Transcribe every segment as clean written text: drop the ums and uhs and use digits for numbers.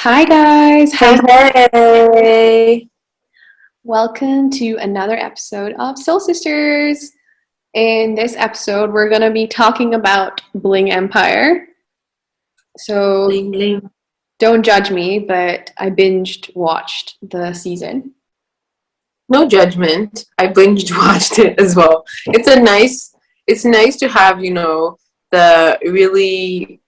Hi guys, Hey, how's hey. welcome to another episode of Soul Sisters. In this episode, we're going to be talking about Bling Empire. So Bling, bling. don't judge me, but I binged watched the season. No judgment. I binge watched it as well. It's nice to have, the really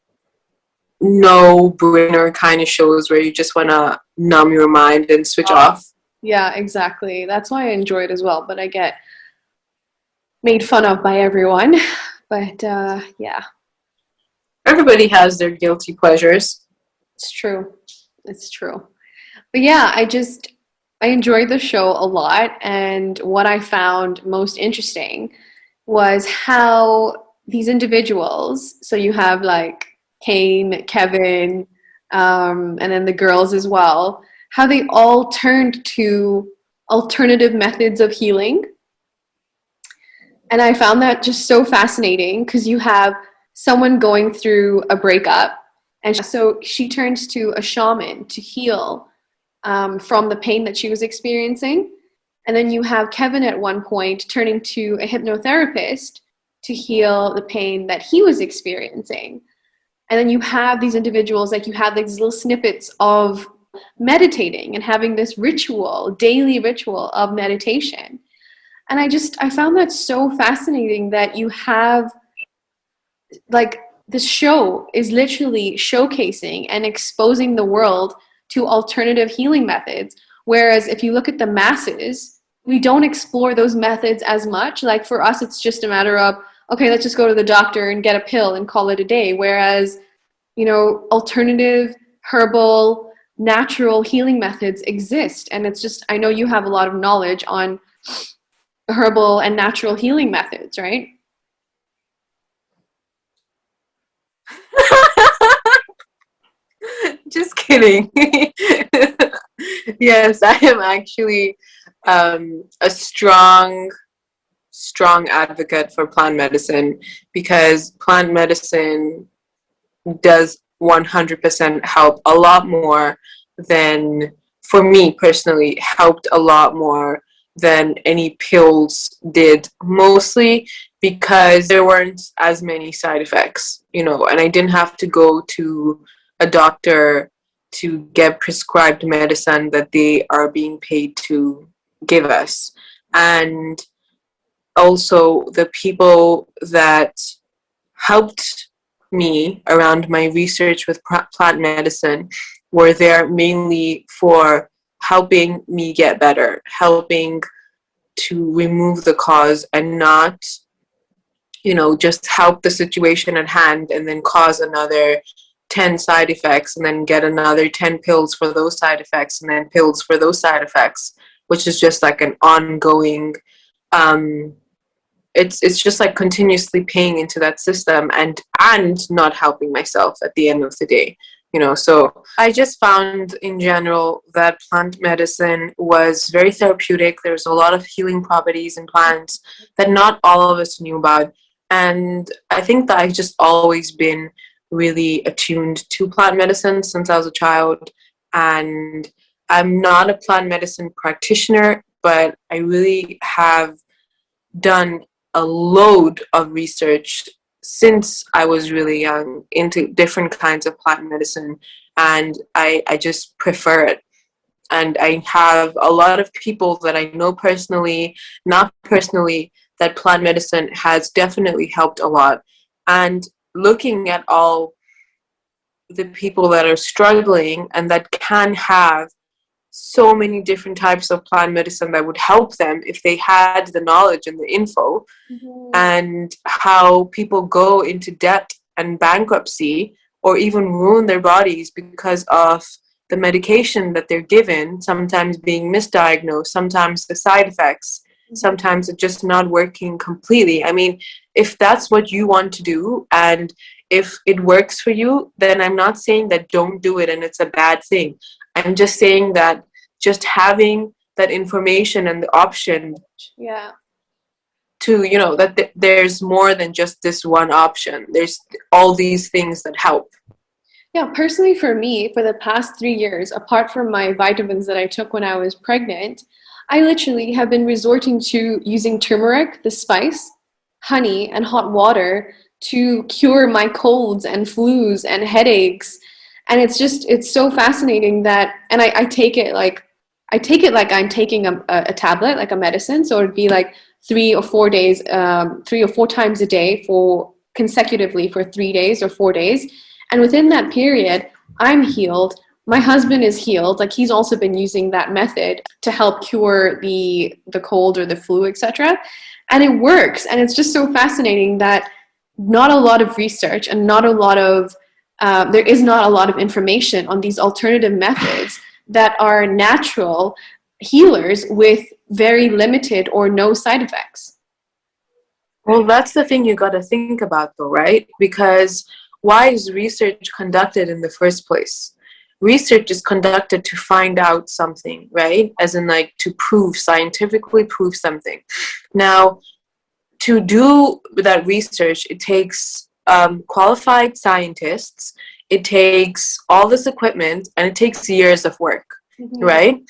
no-brainer kind of shows where you just want to numb your mind and switch off. Yeah, exactly. That's why I enjoy it as well, but I get made fun of by everyone. But yeah, Everybody has their guilty pleasures. it's true. It's true. But yeah, I enjoyed the show a lot, and what I found most interesting was how these individuals, so you have like Kane, Kevin, and then the girls as well, how they all turned to alternative methods of healing. And I found that just so fascinating because you have someone going through a breakup, and so she turns to a shaman to heal from the pain that she was experiencing. And then you have Kevin at one point turning to a hypnotherapist to heal the pain that he was experiencing. And then you have these individuals, like you have these little snippets of meditating and having this ritual, daily ritual of meditation. And I found that so fascinating that you have like the show is literally showcasing and exposing the world to alternative healing methods. Whereas if you look at the masses, we don't explore those methods as much. Like for us, it's just a matter of, okay, let's just go to the doctor and get a pill and call it a day. Whereas, alternative, herbal, natural healing methods exist. And it's just, I know you have a lot of knowledge on herbal and natural healing methods, right? Just kidding. Yes, I am actually a strong advocate for plant medicine because plant medicine does 100% help a lot more than, for me personally, helped a lot more than any pills did, mostly because there weren't as many side effects, and I didn't have to go to a doctor to get prescribed medicine that they are being paid to give us. And also the people that helped me around my research with plant medicine were there mainly for helping me get better, helping to remove the cause and not, just help the situation at hand and then cause another 10 side effects and then get another 10 pills for those side effects and then pills for those side effects, which is just like an ongoing um, it's just like continuously paying into that system and not helping myself at the end of the day. So I just found in general that plant medicine was very therapeutic. There's a lot of healing properties in plants that not all of us knew about. And I think that I've just always been really attuned to plant medicine since I was a child. And I'm not a plant medicine practitioner, but I really have done a load of research since I was really young into different kinds of plant medicine, and I just prefer it. And I have a lot of people that I know personally, not personally, that plant medicine has definitely helped a lot. And looking at all the people that are struggling and that can have so many different types of plant medicine that would help them if they had the knowledge and the info, Mm-hmm. and how people go into debt and bankruptcy or even ruin their bodies because of the medication that they're given, sometimes being misdiagnosed, sometimes the side effects, sometimes it just not working completely. I mean, if that's what you want to do and if it works for you, then I'm not saying that don't do it and it's a bad thing. I'm just saying that just having that information and the option Yeah. to, that there's more than just this one option. There's all these things that help. Yeah, personally for me, for the past 3 years, apart from my vitamins that I took when I was pregnant, I literally have been resorting to using turmeric, the spice, honey, and hot water to cure my colds and flus and headaches. And it's so fascinating that, and I take it like I'm taking a tablet, like a medicine. So it'd be like 3 or 4 days, 3 or 4 times a day for consecutively for 3 days or 4 days. And within that period, I'm healed. My husband is healed. Like he's also been using that method to help cure the cold or the flu, etc. And it works. And it's just so fascinating that not a lot of research and not a lot of there is not a lot of information on these alternative methods that are natural healers with very limited or no side effects. Well, that's the thing you got to think about, though, right? Because why is research conducted in the first place? Research is conducted to find out something, right? As in, like, to prove, scientifically prove something. Now, to do that research, it takes qualified scientists, it takes all this equipment, and it takes years of work, Mm-hmm. right?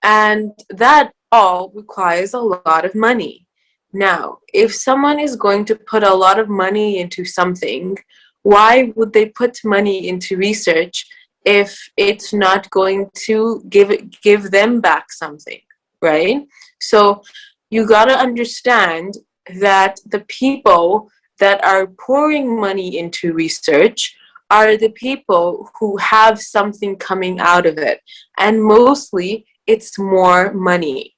And that all requires a lot of money. Now, if someone is going to put a lot of money into something, why would they put money into research if it's not going to give them back something, right? So you got to understand that the people that are pouring money into research are the people who have something coming out of it. And mostly it's more money.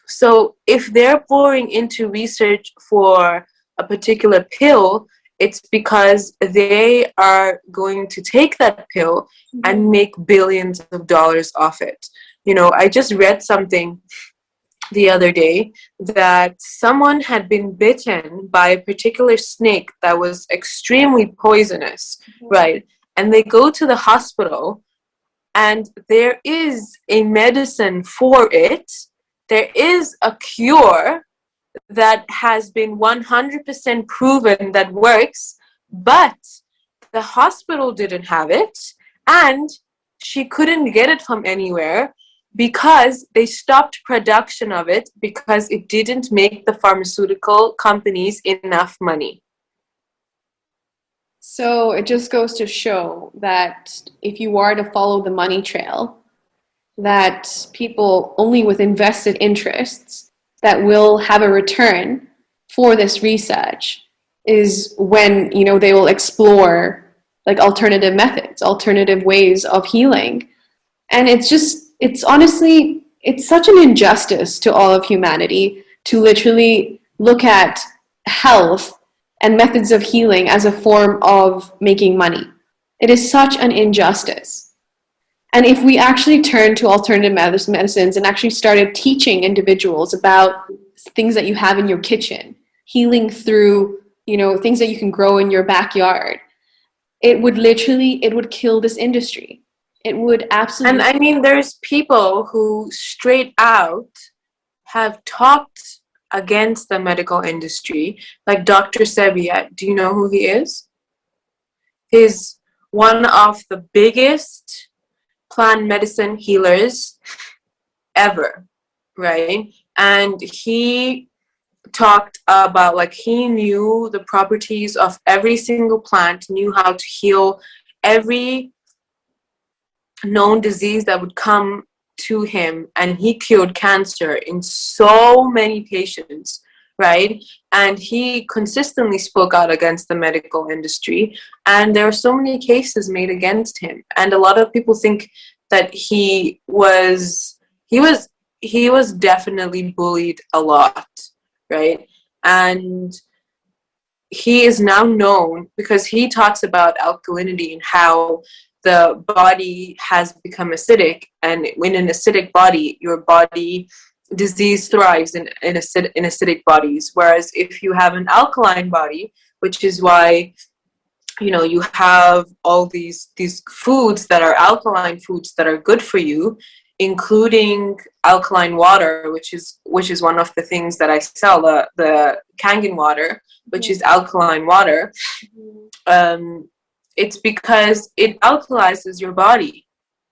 So if they're pouring into research for a particular pill, it's because they are going to take that pill and make billions of dollars off it. You know, I just read something the other day that someone had been bitten by a particular snake that was extremely poisonous, right? And they go to the hospital and there is a medicine for it. There is a cure that has been 100% proven that works, but the hospital didn't have it and she couldn't get it from anywhere because they stopped production of it because it didn't make the pharmaceutical companies enough money. So it just goes to show that if you are to follow the money trail, that people only with invested interests that will have a return for this research is when, you know, they will explore like alternative methods, alternative ways of healing. And it's honestly, it's such an injustice to all of humanity to literally look at health and methods of healing as a form of making money. It is such an injustice. And if we actually turned to alternative medicines and actually started teaching individuals about things that you have in your kitchen, healing through, you know, things that you can grow in your backyard, it would kill this industry. It would absolutely. And I mean, there's people who straight out have talked against the medical industry, like Dr. Sebiat. Do you know who he is? He's one of the biggest plant medicine healers ever, right? And he talked about, like, he knew the properties of every single plant, knew how to heal every known disease that would come to him, and he cured cancer in so many patients, right? And he consistently spoke out against the medical industry, and there are so many cases made against him, and a lot of people think that he was definitely bullied a lot, right? And he is now known because he talks about alkalinity and how the body has become acidic, and when an acidic body, your body disease thrives in acidic bodies, whereas if you have an alkaline body, which is why, you know, you have all these foods that are alkaline foods that are good for you, including alkaline water, which is one of the things that I sell, the Kangen water, which is alkaline water. It's because it alkalizes your body,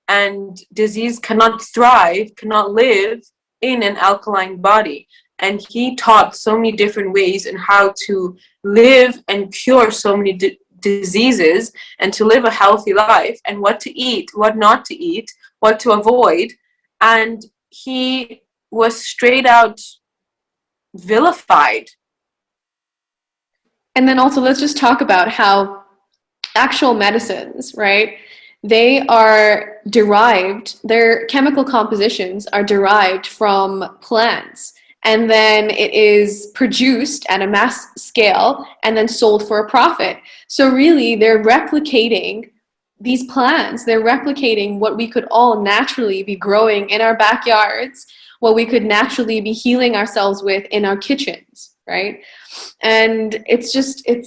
and disease cannot thrive, cannot live in an alkaline body. And he taught so many different ways in how to live and cure so many diseases, and to live a healthy life, and what to eat, what not to eat, what to avoid. And he was straight out vilified. And then also, let's just talk about how actual medicines, right? They are derived, their chemical compositions are derived from plants. And then it is produced at a mass scale and then sold for a profit. So really, they're replicating these plants. They're replicating what we could all naturally be growing in our backyards, what we could naturally be healing ourselves with in our kitchens, right? And it's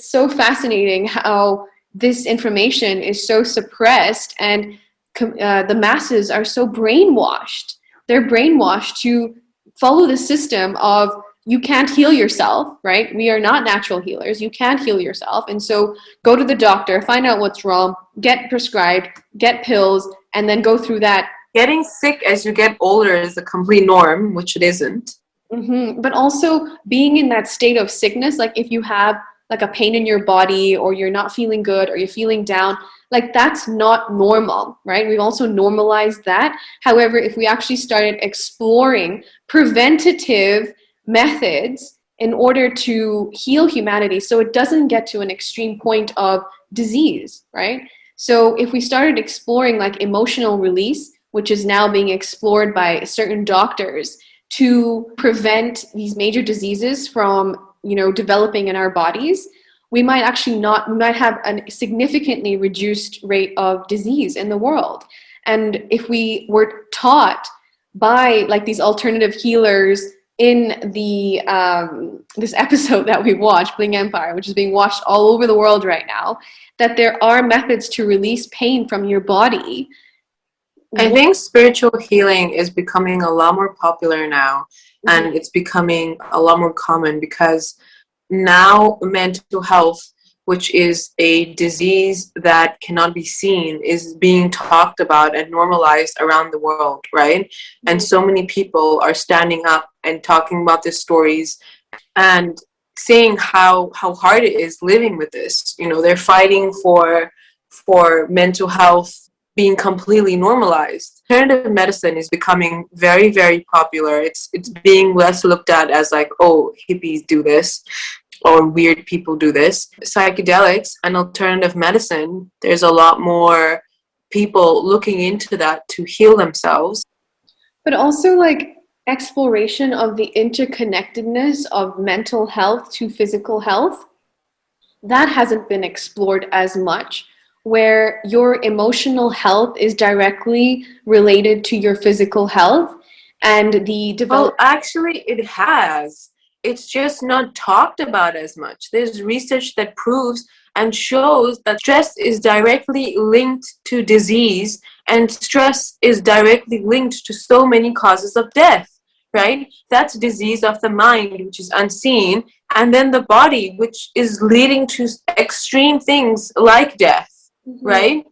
so fascinating how this information is so suppressed, and the masses are so brainwashed. They're brainwashed to follow the system of, you can't heal yourself, right? We are not natural healers. You can't heal yourself. And so go to the doctor, find out what's wrong, get prescribed, get pills, and then go through that. Getting sick as you get older is a complete norm, which it isn't. Mm-hmm. But also being in that state of sickness, like if you have like a pain in your body, or you're not feeling good, or you're feeling down, like that's not normal, right? We've also normalized that. However, if we actually started exploring preventative methods in order to heal humanity, so it doesn't get to an extreme point of disease, right? So if we started exploring like emotional release, which is now being explored by certain doctors to prevent these major diseases from, developing in our bodies, we might have a significantly reduced rate of disease in the world. And if we were taught by like these alternative healers in the this episode that we watched, Bling Empire, which is being watched all over the world right now, that there are methods to release pain from your body. I think spiritual healing is becoming a lot more popular now, and it's becoming a lot more common, because now mental health, which is a disease that cannot be seen, is being talked about and normalized around the world, right? And so many people are standing up and talking about their stories and saying how hard it is living with this. They're fighting for mental health being completely normalized. Alternative medicine is becoming very, very popular. It's being less looked at as like, oh, hippies do this, or weird people do this. Psychedelics and alternative medicine, there's a lot more people looking into that to heal themselves. But also like exploration of the interconnectedness of mental health to physical health, that hasn't been explored as much, where your emotional health is directly related to your physical health, and Well, actually, it has. It's just not talked about as much. There's research that proves and shows that stress is directly linked to disease, and stress is directly linked to so many causes of death, right? That's disease of the mind, which is unseen, and then the body, which is leading to extreme things like death. Right?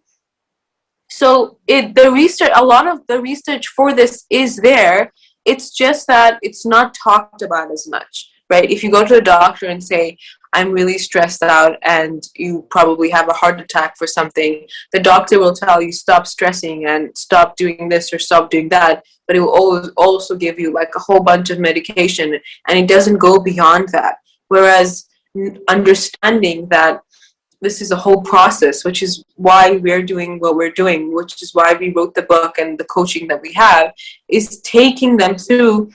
So a lot of the research for this is there. It's just that it's not talked about as much, right? If you go to a doctor and say, I'm really stressed out and you probably have a heart attack for something, the doctor will tell you stop stressing and stop doing this or stop doing that, but it will always also give you like a whole bunch of medication, and it doesn't go beyond that. Whereas understanding that this is a whole process, which is why we're doing what we're doing, which is why we wrote the book, and the coaching that we have is taking them through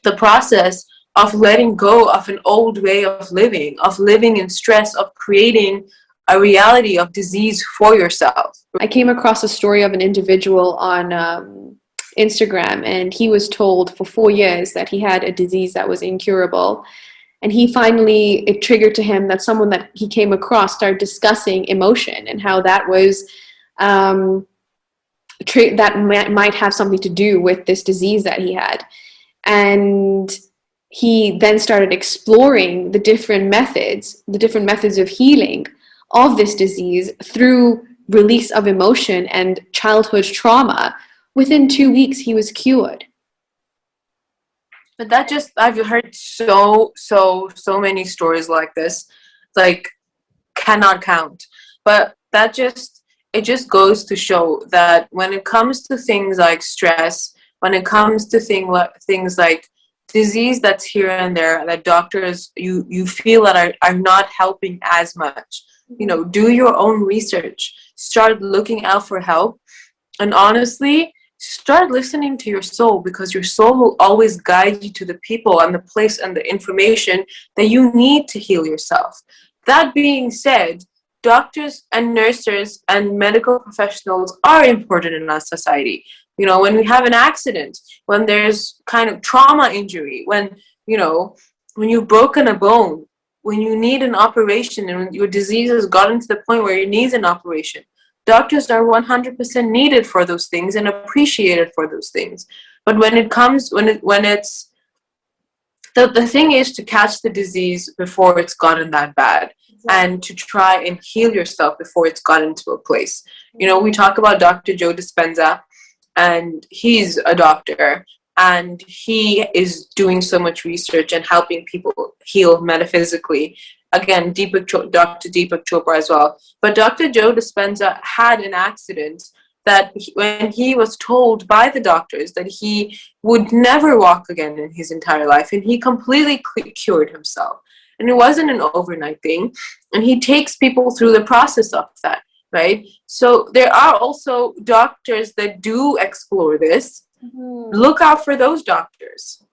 the process of letting go of an old way of living in stress, of creating a reality of disease for yourself. I came across a story of an individual on Instagram, and he was told for 4 years that he had a disease that was incurable. And it triggered to him that someone that he came across started discussing emotion and how that was, that might have something to do with this disease that he had. And he then started exploring the different methods of healing of this disease through release of emotion and childhood trauma. Within 2 weeks, he was cured. But that just, I've heard so many stories like this, like, cannot count. But it just goes to show that when it comes to things like stress, when it comes to things like disease that's here and there, that doctors, you feel that are not helping as much, do your own research, start looking out for help, and honestly, start listening to your soul, because your soul will always guide you to the people and the place and the information that you need to heal yourself. That being said, doctors and nurses and medical professionals are important in our society. When we have an accident, when there's kind of trauma injury, when you've broken a bone, when you need an operation, and when your disease has gotten to the point where you need an operation, doctors are 100% needed for those things and appreciated for those things. But when it's the thing is to catch the disease before it's gotten that bad, and to try and heal yourself before it's gotten to a place. We talk about Dr. Joe Dispenza, and he's a doctor, and he is doing so much research and helping people heal metaphysically. Again, Dr. Deepak Chopra as well. But Dr. Joe Dispenza had an accident that when he was told by the doctors that he would never walk again in his entire life, and he completely cured himself. And it wasn't an overnight thing. And he takes people through the process of that, right? So there are also doctors that do explore this. Mm-hmm. Look out for those doctors.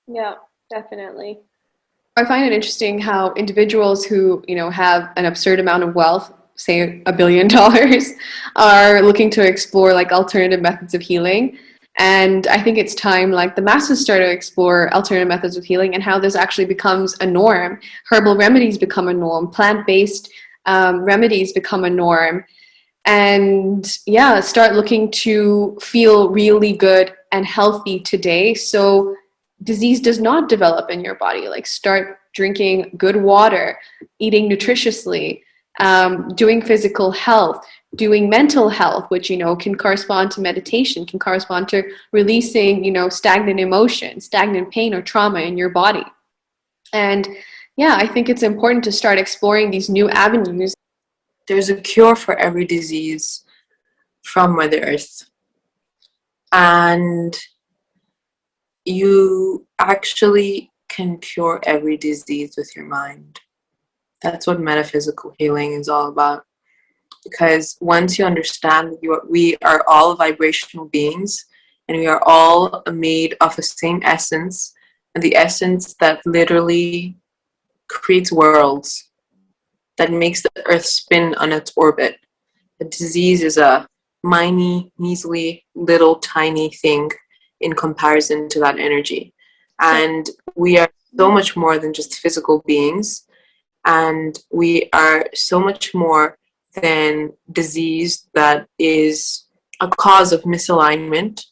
Yeah, definitely. I find it interesting how individuals who, have an absurd amount of wealth, say $1 billion, are looking to explore like alternative methods of healing. And I think it's time like the masses start to explore alternative methods of healing and how this actually becomes a norm. Herbal remedies become a norm. Plant-based remedies become a norm. And start looking to feel really good and healthy today, so disease does not develop in your body. Like, start drinking good water, eating nutritiously, doing physical health, doing mental health, which, can correspond to meditation, can correspond to releasing, stagnant emotion, stagnant pain or trauma in your body. And I think it's important to start exploring these new avenues. There's a cure for every disease from Mother Earth. And you actually can cure every disease with your mind. That's what metaphysical healing is all about. Because once you understand we are all vibrational beings, and we are all made of the same essence, and the essence that literally creates worlds, that makes the earth spin on its orbit. A disease is a measly, little tiny thing in comparison to that energy. And we are so much more than just physical beings, and we are so much more than disease that is a cause of misalignment.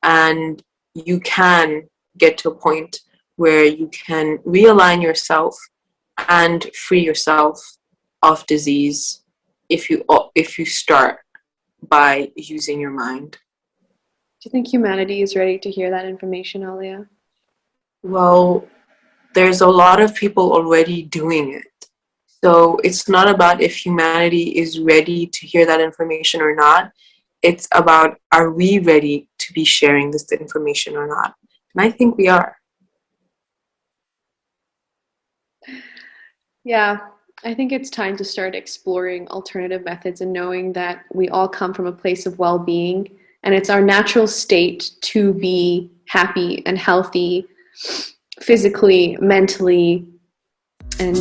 And you can get to a point where you can realign yourself and free yourself of disease if you start by using your mind. Do you think humanity is ready to hear that information, Aaliyah? Well, there's a lot of people already doing it. So it's not about if humanity is ready to hear that information or not. It's about, are we ready to be sharing this information or not? And I think we are. Yeah, I think it's time to start exploring alternative methods and knowing that we all come from a place of well-being, and it's our natural state to be happy and healthy physically, mentally, and